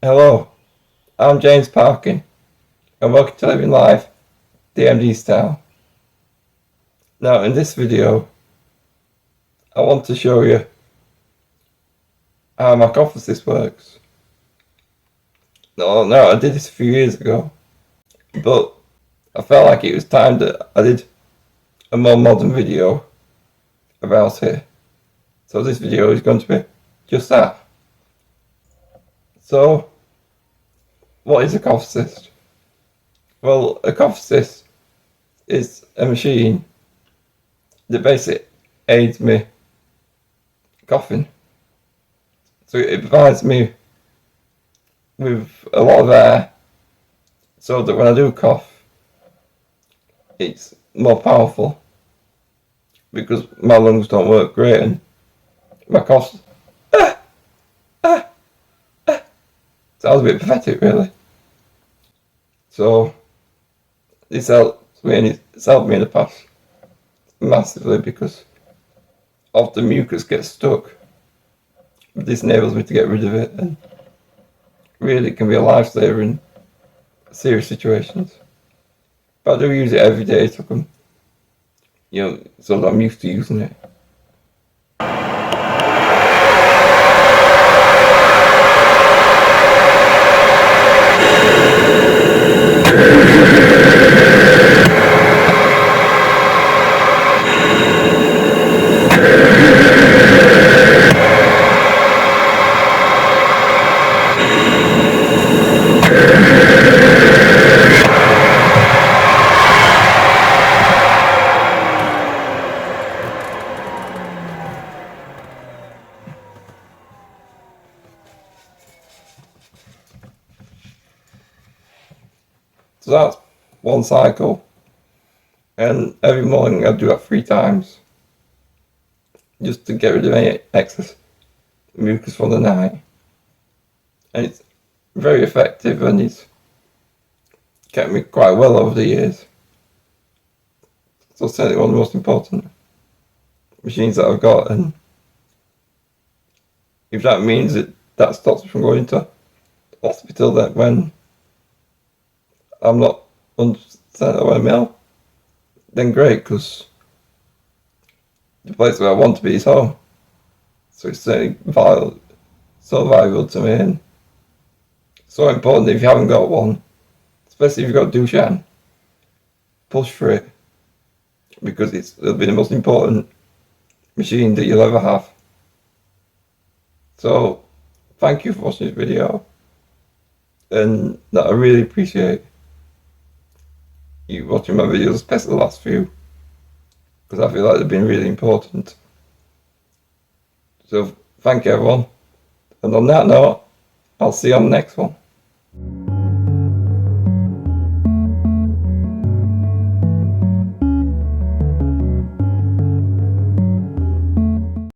Hello, I'm James Parkin, and welcome to Living Life DMD style. Now in this video, I want to show you how mucus works. No, I did this a few years ago, but I felt like it was time that I did a more modern video about it. So this video is going to be just that. So, what is a cough cyst? Well, a cough cyst is a machine that basically aids me coughing. So it provides me with a lot of air so that when I do cough, it's more powerful because my lungs don't work great and my cough sounds a bit pathetic, really. So this helps me, and it's helped me in the past massively because often mucus gets stuck. This enables me to get rid of it, and really can be a lifesaver in serious situations. But I do use it every day, so so that I'm used to using it. So that's one cycle, and every morning I do that 3 times just to get rid of any excess mucus from the night. And it's very effective, and it's kept me quite well over the years. So it's certainly one of the most important machines that I've got, and if that means that stops me from going to hospital that when I'm not 100% aware meal, then great, because the place where I want to be is home. So it's certainly so valuable to me, and so important that if you haven't got one, especially if you've got Duchenne, push for it, because it'll be the most important machine that you'll ever have. So thank you for watching this video, and that I really appreciate you watching my videos, especially the last few, because I feel like they've been really important. So thank you everyone, and on that note, I'll see you on the next one.